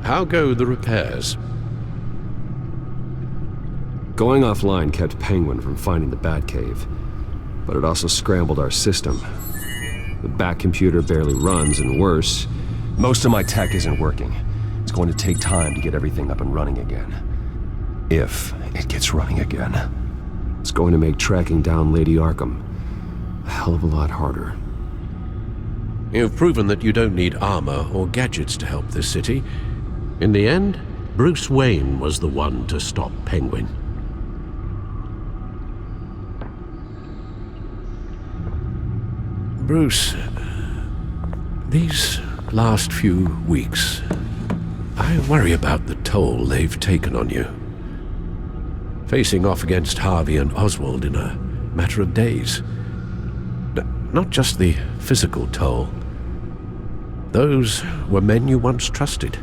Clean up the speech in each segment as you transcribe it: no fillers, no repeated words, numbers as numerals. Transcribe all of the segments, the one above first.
How go the repairs? Going offline kept Penguin from finding the Batcave, but it also scrambled our system. The Bat computer barely runs, and worse, most of my tech isn't working. It's going to take time to get everything up and running again. If it gets running again. It's going to make tracking down Lady Arkham a hell of a lot harder. You've proven that you don't need armor or gadgets to help this city. In the end, Bruce Wayne was the one to stop Penguin. Bruce, these last few weeks, I worry about the toll they've taken on you. Facing off against Harvey and Oswald in a matter of days. Not just the physical toll. Those were men you once trusted,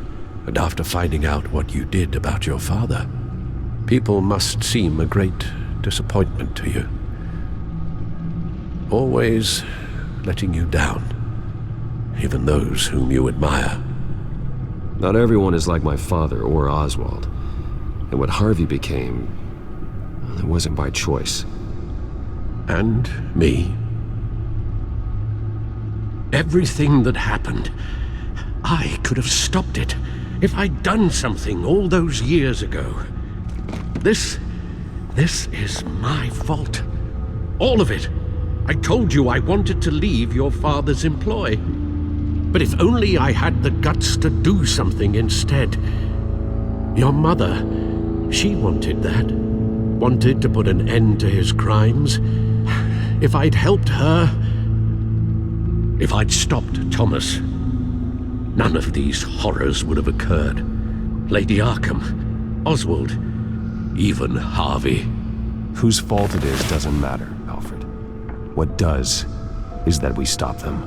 and after finding out what you did about your father, people must seem a great disappointment to you. Always letting you down, even those whom you admire. Not everyone is like my father or Oswald, and what Harvey became, it wasn't by choice. And me. Everything that happened, I could have stopped it if I'd done something all those years ago. This is my fault. All of it. I told you I wanted to leave your father's employ. But if only I had the guts to do something instead. Your mother, she wanted that. Wanted to put an end to his crimes. If I'd helped her, if I'd stopped Thomas, none of these horrors would have occurred. Lady Arkham, Oswald, even Harvey. Whose fault it is doesn't matter, Alfred. What does is that we stop them.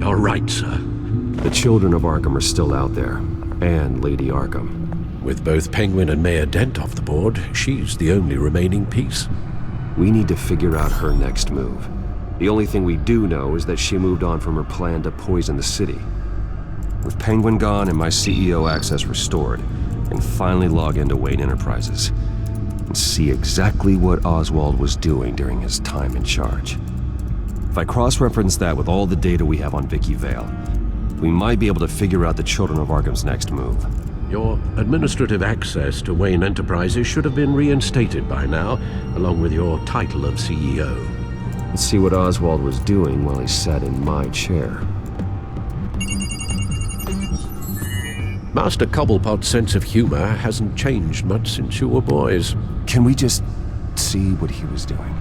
You're right, sir. The children of Arkham are still out there, and Lady Arkham. With both Penguin and Mayor Dent off the board, she's the only remaining piece. We need to figure out her next move. The only thing we do know is that she moved on from her plan to poison the city. With Penguin gone and my CEO access restored, I can finally log into Wayne Enterprises and see exactly what Oswald was doing during his time in charge. If I cross-reference that with all the data we have on Vicky Vale, we might be able to figure out the Children of Arkham's next move. Your administrative access to Wayne Enterprises should have been reinstated by now, along with your title of CEO. Let's see what Oswald was doing while he sat in my chair. Master Cobblepot's sense of humor hasn't changed much since you were boys. Can we just see what he was doing?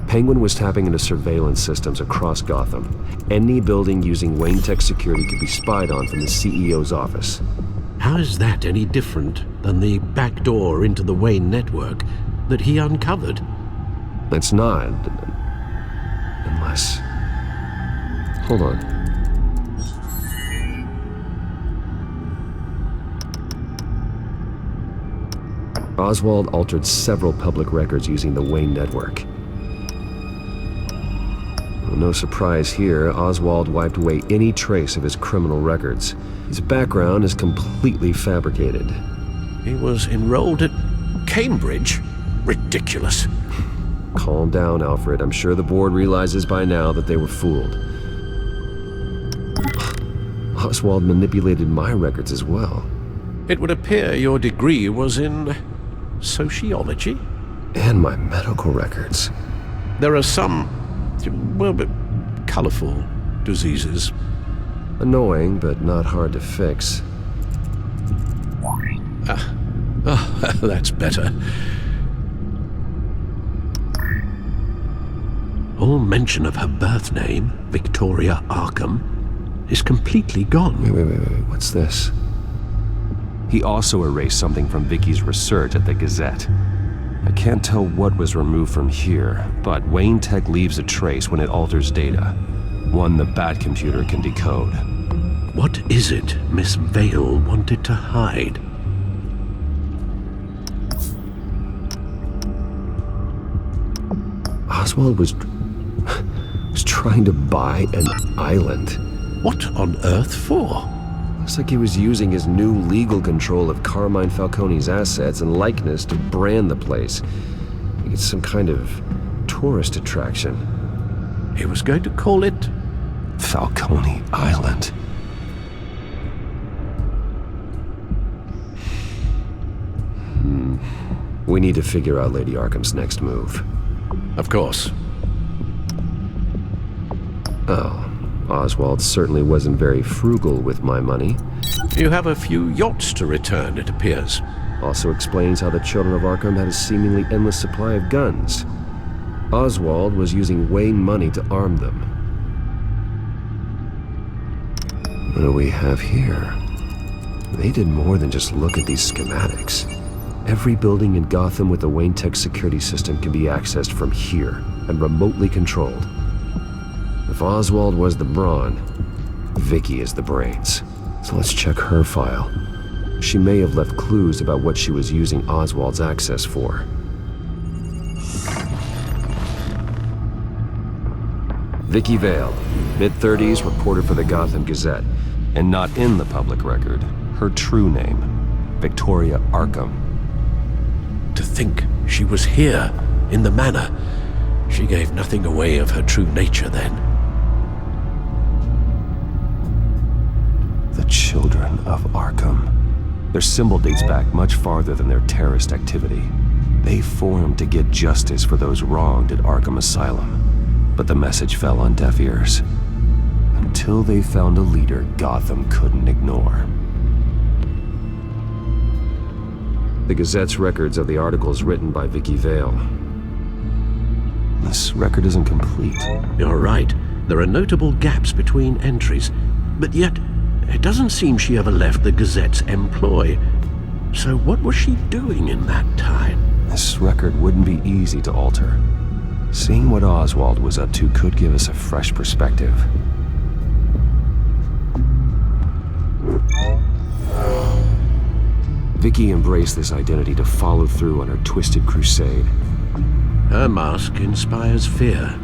Penguin was tapping into surveillance systems across Gotham. Any building using Wayne Tech security could be spied on from the CEO's office. How is that any different than the back door into the Wayne network that he uncovered? It's not. Unless... Hold on. Oswald altered several public records using the Wayne network. Well, no surprise here, Oswald wiped away any trace of his criminal records. His background is completely fabricated. He was enrolled at Cambridge? Ridiculous. Calm down, Alfred. I'm sure the board realizes by now that they were fooled. Oswald manipulated my records as well. It would appear your degree was in sociology? And my medical records. There are some, well, but colorful diseases. Annoying, but not hard to fix. That's better. All mention of her birth name, Victoria Arkham, is completely gone. Wait, what's this? He also erased something from Vicky's research at the Gazette. I can't tell what was removed from here, but Wayne Tech leaves a trace when it alters data. One the Bat computer can decode. What is it Miss Vale wanted to hide? Oswald was trying to buy an island. What on earth for? Looks like he was using his new legal control of Carmine Falcone's assets and likeness to brand the place. Like it's some kind of tourist attraction. He was going to call it Falcone Island. We need to figure out Lady Arkham's next move. Of course. Oh, Oswald certainly wasn't very frugal with my money. You have a few yachts to return, it appears. Also explains how the children of Arkham had a seemingly endless supply of guns. Oswald was using Wayne money to arm them. What do we have here? They did more than just look at these schematics. Every building in Gotham with the Wayne Tech security system can be accessed from here and remotely controlled. If Oswald was the brawn, Vicky is the brains. So let's check her file. She may have left clues about what she was using Oswald's access for. Vicky Vale, mid-30s, reporter for the Gotham Gazette, and not in the public record. Her true name, Victoria Arkham. To think she was here, in the Manor. She gave nothing away of her true nature then. The children of Arkham. Their symbol dates back much farther than their terrorist activity. They formed to get justice for those wronged at Arkham Asylum. But the message fell on deaf ears. Until they found a leader Gotham couldn't ignore. The Gazette's records of the articles written by Vicky Vale. This record isn't complete. You're right. There are notable gaps between entries. But yet, it doesn't seem she ever left the Gazette's employ. So what was she doing in that time? This record wouldn't be easy to alter. Seeing what Oswald was up to could give us a fresh perspective. Vicky embraced this identity to follow through on her twisted crusade. Her mask inspires fear.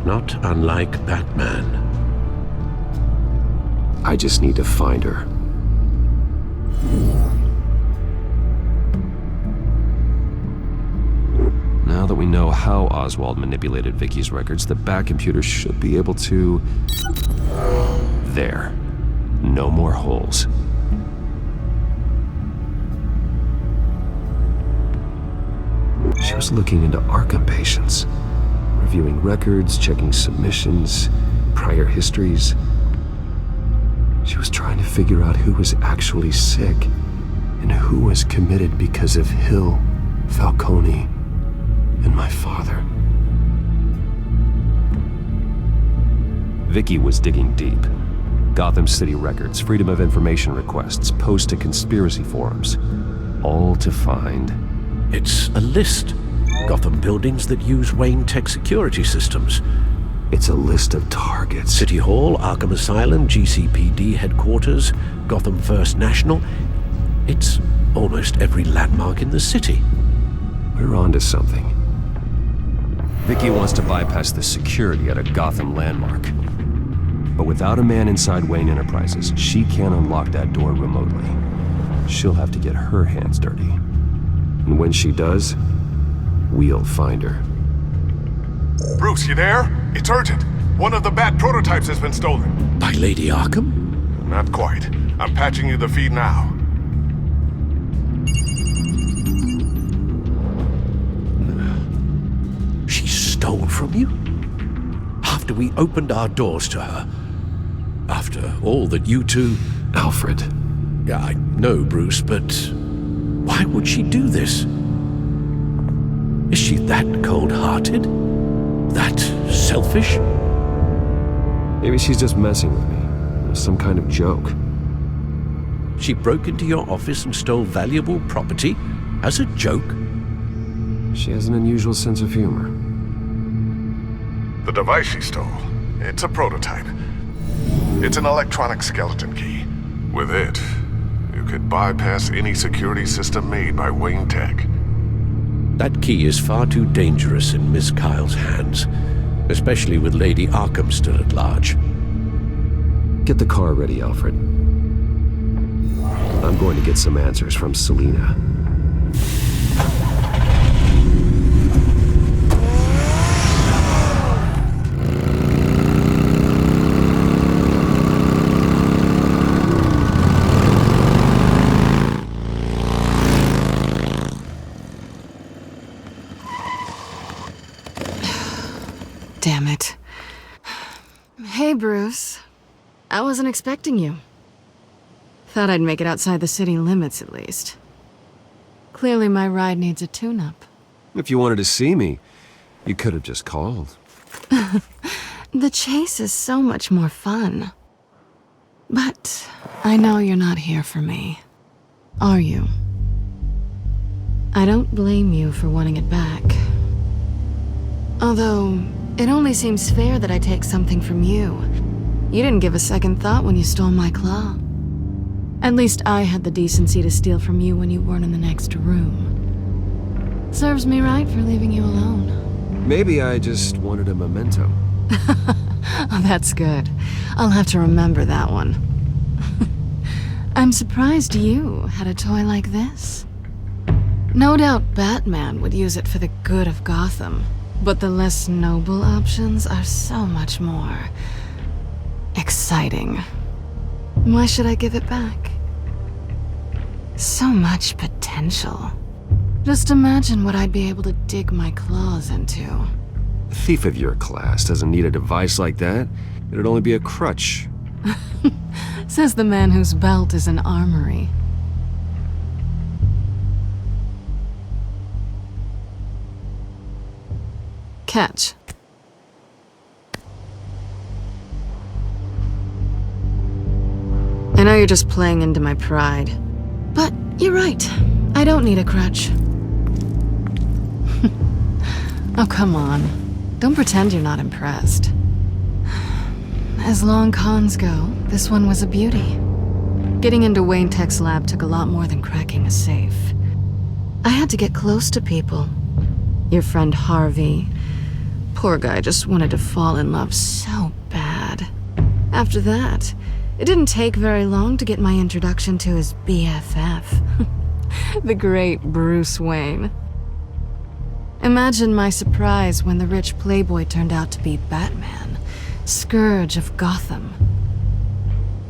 Not unlike Batman. I just need to find her. Now that we know how Oswald manipulated Vicky's records, the Bat computer should be able to... There. No more holes. She was looking into Arkham patients, reviewing records, checking submissions, prior histories. She was trying to figure out who was actually sick and who was committed because of Hill, Falcone, and my father. Vicky was digging deep. Gotham City records, Freedom of Information requests, posts to conspiracy forums, all to find... It's a list. Gotham buildings that use Wayne Tech security systems. It's a list of targets. City Hall, Arkham Asylum, GCPD headquarters, Gotham First National. It's almost every landmark in the city. We're onto something. Vicky wants to bypass the security at a Gotham landmark. But without a man inside Wayne Enterprises, she can't unlock that door remotely. She'll have to get her hands dirty. And when she does, we'll find her. Bruce, you there? It's urgent. One of the Bat prototypes has been stolen. By Lady Arkham? Not quite. I'm patching you the feed now. She stole from you? After we opened our doors to her? After all that you two... Alfred. Yeah, I know, Bruce, but... why would she do this? Is she that cold-hearted? That selfish? Maybe she's just messing with me. It was some kind of joke. She broke into your office and stole valuable property as a joke? She has an unusual sense of humor. The device she stole, it's a prototype. It's an electronic skeleton key. With it, you could bypass any security system made by Wayne Tech. That key is far too dangerous in Miss Kyle's hands. especially with Lady Arkham still at large. Get the car ready, Alfred. I'm going to get some answers from Selina. Damn it. Hey, Bruce. I wasn't expecting you. Thought I'd make it outside the city limits, at least. Clearly my ride needs a tune-up. If you wanted to see me, you could have just called. The chase is so much more fun. But I know you're not here for me. Are you? I don't blame you for wanting it back. Although, it only seems fair that I take something from you. You didn't give a second thought when you stole my claw. At least I had the decency to steal from you when you weren't in the next room. Serves me right for leaving you alone. Maybe I just wanted a memento. Oh, that's good. I'll have to remember that one. I'm surprised you had a toy like this. No doubt Batman would use it for the good of Gotham, but the less noble options are so much more exciting. Why should I give it back? So much potential. Just imagine what I'd be able to dig my claws into. A thief of your class doesn't need a device like that. It'd only be a crutch. Says the man whose belt is an armory. Catch. I know you're just playing into my pride, but you're right. I don't need a crutch. Oh, come on. Don't pretend you're not impressed. As long cons go, this one was a beauty. Getting into Wayne Tech's lab took a lot more than cracking a safe. I had to get close to people. Your friend Harvey. Poor guy just wanted to fall in love so bad. After that, it didn't take very long to get my introduction to his BFF. The great Bruce Wayne. Imagine my surprise when the rich playboy turned out to be Batman, Scourge of Gotham.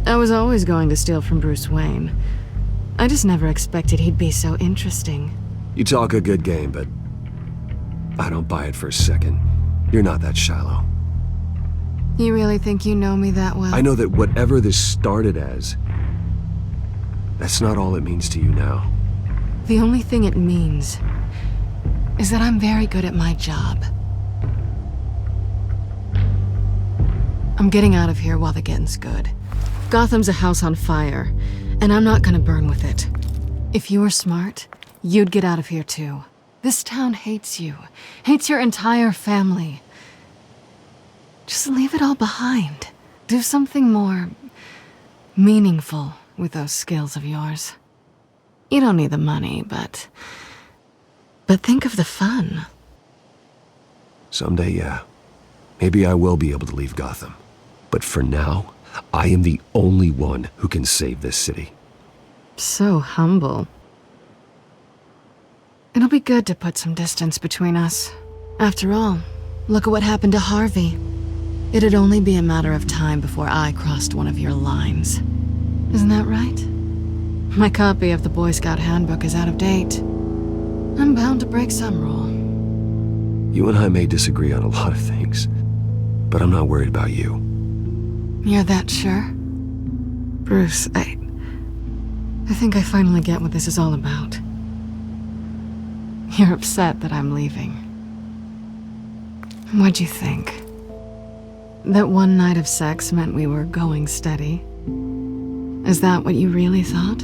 I was always going to steal from Bruce Wayne. I just never expected he'd be so interesting. You talk a good game, but I don't buy it for a second. You're not that shallow. You really think you know me that well? I know that whatever this started as, that's not all it means to you now. The only thing it means is that I'm very good at my job. I'm getting out of here while the getting's good. Gotham's a house on fire, and I'm not gonna burn with it. If you were smart, you'd get out of here too. This town hates you, hates your entire family. Just leave it all behind. Do something more meaningful with those skills of yours. You don't need the money, but think of the fun. Someday, yeah. Maybe I will be able to leave Gotham. But for now, I am the only one who can save this city. So humble. It'll be good to put some distance between us. After all, look at what happened to Harvey. It'd only be a matter of time before I crossed one of your lines. Isn't that right? My copy of the Boy Scout Handbook is out of date. I'm bound to break some rule. You and I may disagree on a lot of things, but I'm not worried about you. You're that sure? Bruce, I think I finally get what this is all about. You're upset that I'm leaving. What'd you think? That one night of sex meant we were going steady? Is that what you really thought?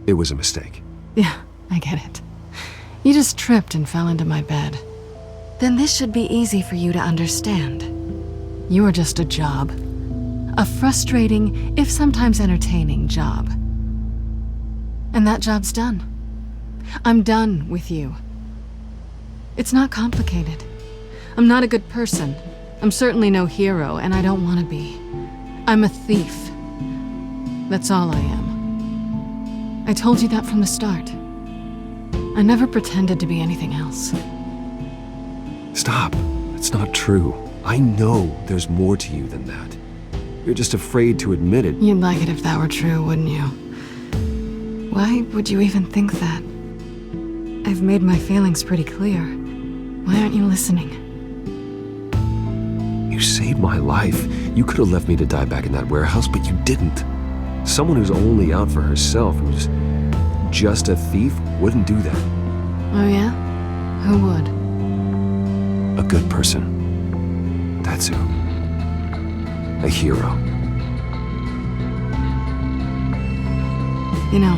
It was a mistake. Yeah, I get it. You just tripped and fell into my bed. Then this should be easy for you to understand. You are just a job. A frustrating, if sometimes entertaining, job. And that job's done. I'm done with you. It's not complicated. I'm not a good person. I'm certainly no hero, and I don't want to be. I'm a thief. That's all I am. I told you that from the start. I never pretended to be anything else. Stop. It's not true. I know there's more to you than that. You're just afraid to admit it. You'd like it if that were true, wouldn't you? Why would you even think that? I've made my feelings pretty clear. Why aren't you listening? You saved my life. You could have left me to die back in that warehouse, but you didn't. Someone who's only out for herself, who's just a thief, wouldn't do that. Oh yeah? Who would? A good person. That's who. A hero. You know,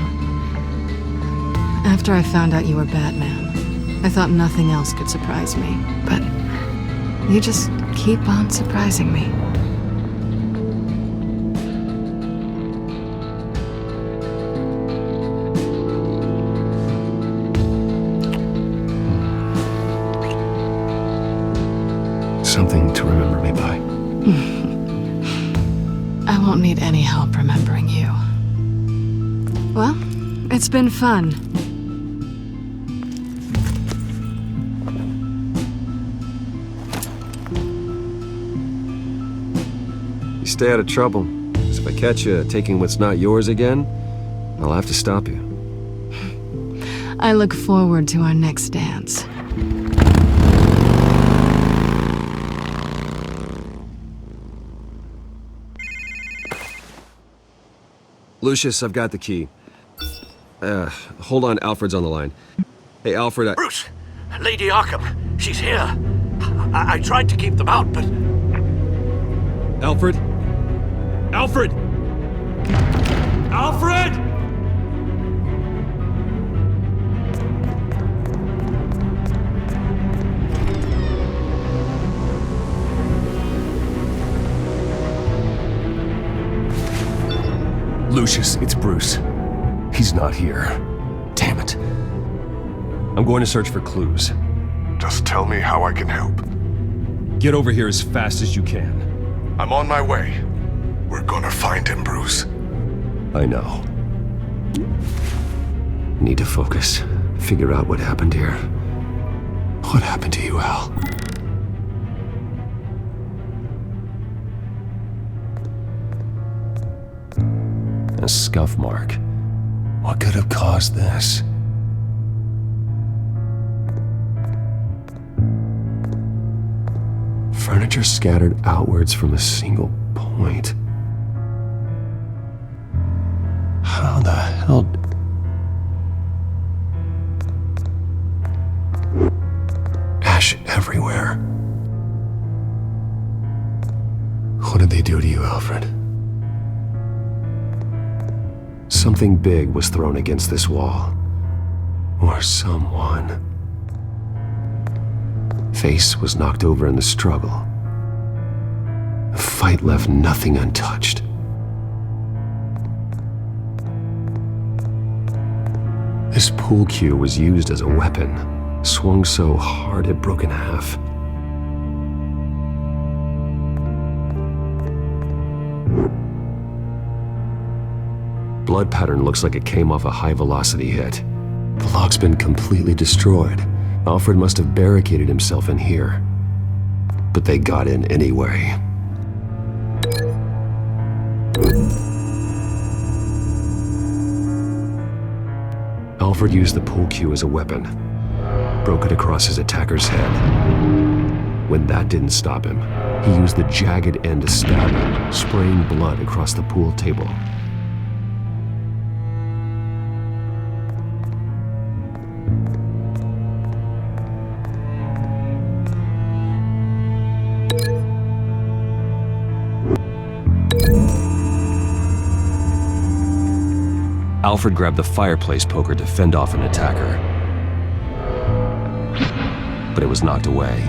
after I found out you were Batman, I thought nothing else could surprise me. But you just keep on surprising me. Something to remember me by. I won't need any help remembering you. Well, it's been fun. You stay out of trouble. 'Cause if I catch you taking what's not yours again, I'll have to stop you. I look forward to our next dance. Lucius, I've got the key. Hold on, Alfred's on the line. Hey, Alfred, Bruce! Lady Arkham! She's here! I tried to keep them out, but... Alfred? Alfred! Alfred! Lucius, it's Bruce. He's not here. Damn it. I'm going to search for clues. Just tell me how I can help. Get over here as fast as you can. I'm on my way. We're gonna find him, Bruce. I know. Need to focus. Figure out what happened here. What happened to you, Al? A scuff mark. What could have caused this? Furniture scattered outwards from a single point. How the hell... Ash everywhere. What did they do to you, Alfred? Something big was thrown against this wall. Or someone. Face was knocked over in the struggle. The fight left nothing untouched. This pool cue was used as a weapon, swung so hard it broke in half. Blood pattern looks like it came off a high-velocity hit. The lock's been completely destroyed. Alfred must have barricaded himself in here. But they got in anyway. Alfred used the pool cue as a weapon. Broke it across his attacker's head. When that didn't stop him, he used the jagged end to stab him, spraying blood across the pool table. Alfred grabbed the fireplace poker to fend off an attacker. But it was knocked away.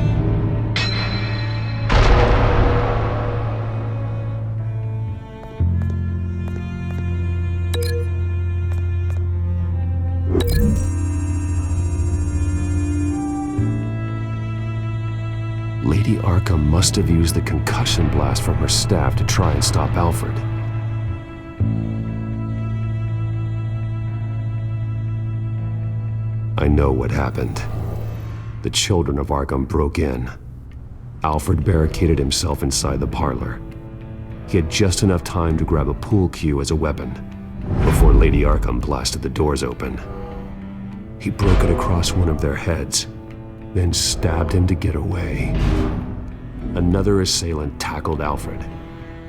Arkham must have used the concussion blast from her staff to try and stop Alfred. I know what happened. The children of Arkham broke in. Alfred barricaded himself inside the parlor. He had just enough time to grab a pool cue as a weapon before Lady Arkham blasted the doors open. He broke it across one of their heads, then stabbed him to get away. Another assailant tackled Alfred,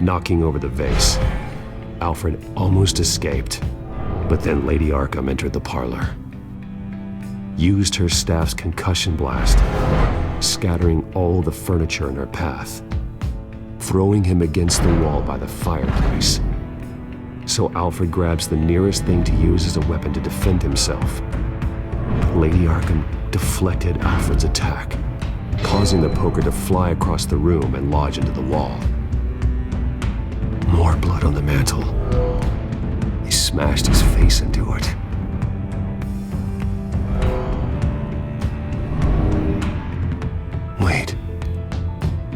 knocking over the vase. Alfred almost escaped, but then Lady Arkham entered the parlor. Used her staff's concussion blast, scattering all the furniture in her path, throwing him against the wall by the fireplace. So Alfred grabs the nearest thing to use as a weapon to defend himself. But Lady Arkham deflected Alfred's attack, causing the poker to fly across the room and lodge into the wall. More blood on the mantel. He smashed his face into it. Wait,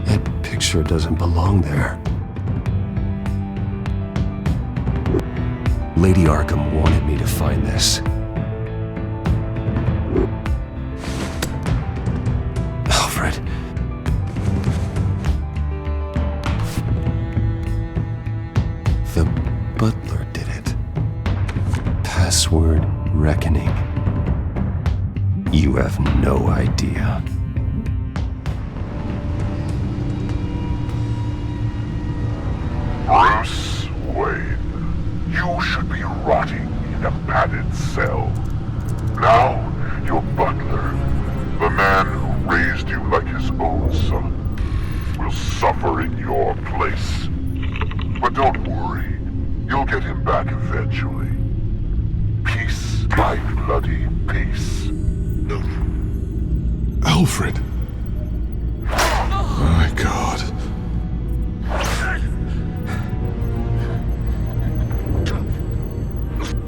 that picture doesn't belong there. Lady Arkham wanted me to find this. Alfred. The butler did it. Password reckoning. You have no idea. Bruce Wayne, you should be rotting in a padded cell. Now, your butler, the man who raised you like his own son, will suffer in your place. But don't worry, you'll get him back eventually. Piece by bloody piece. Alfred. My God.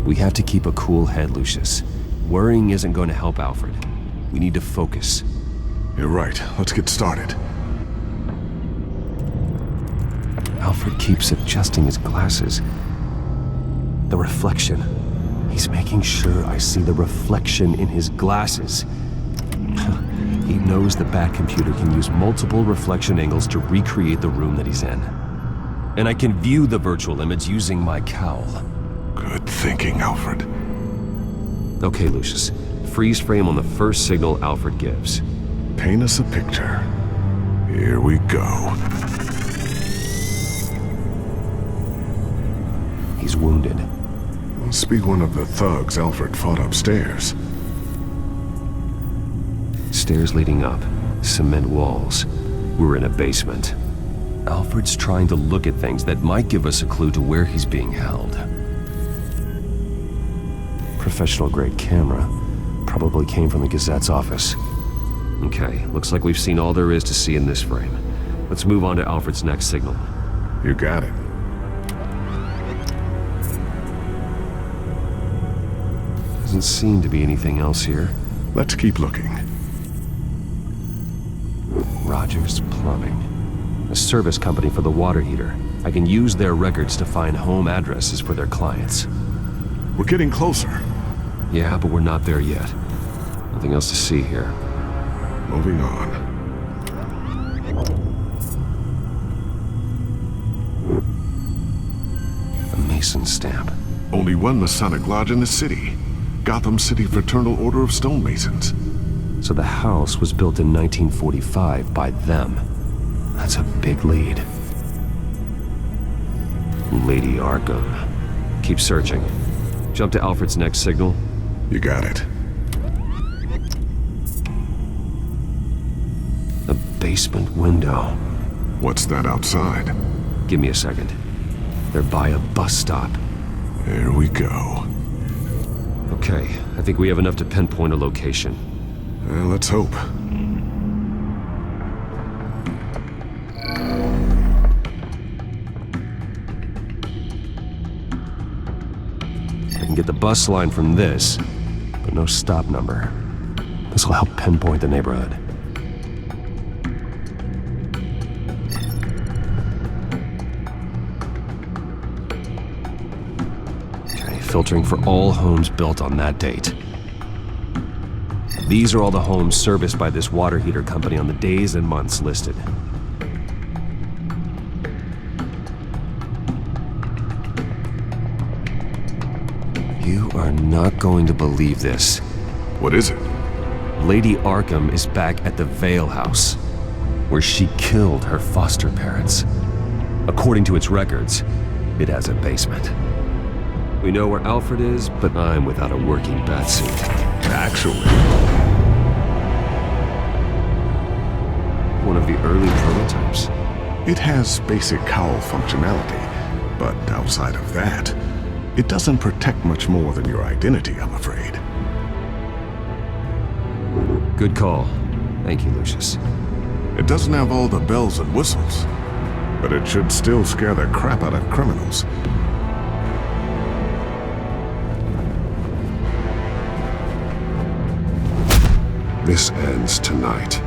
We have to keep a cool head, Lucius. Worrying isn't going to help Alfred. We need to focus. You're right. Let's get started. Alfred keeps adjusting his glasses. The reflection. He's making sure I see the reflection in his glasses. He knows the Batcomputer can use multiple reflection angles to recreate the room that he's in. And I can view the virtual image using my cowl. Good thinking, Alfred. Okay, Lucius. Freeze frame on the first signal Alfred gives. Paint us a picture. Here we go. He's wounded. Must be one of the thugs Alfred fought upstairs. Stairs leading up. Cement walls. We're in a basement. Alfred's trying to look at things that might give us a clue to where he's being held. Professional-grade camera. Probably came from the Gazette's office. Okay, looks like we've seen all there is to see in this frame. Let's move on to Alfred's next signal. You got it. Doesn't seem to be anything else here. Let's keep looking. Rogers Plumbing. A service company for the water heater. I can use their records to find home addresses for their clients. We're getting closer. Yeah, but we're not there yet. Nothing else to see here. Moving on. A Mason stamp. Only one Masonic lodge in the city. Gotham City Fraternal Order of Stonemasons. So the house was built in 1945 by them. That's a big lead. Lady Arkham. Keep searching. Jump to Alfred's next signal. You got it. A basement window. What's that outside? Give me a second. They're by a bus stop. Here we go. Okay, I think we have enough to pinpoint a location. Let's hope. I can get the bus line from this, but no stop number. This will help pinpoint the neighborhood. filtering for all homes built on that date. These are all the homes serviced by this water heater company on the days and months listed. You are not going to believe this. What is it? Lady Arkham is back at the Vale House, where she killed her foster parents. According to its records, it has a basement. We know where Alfred is, but I'm without a working Batsuit. Actually, One of the early prototypes. it has basic cowl functionality, but outside of that, it doesn't protect much more than your identity, I'm afraid. Good call. Thank you, Lucius. It doesn't have all the bells and whistles, but it should still scare the crap out of criminals. This ends tonight.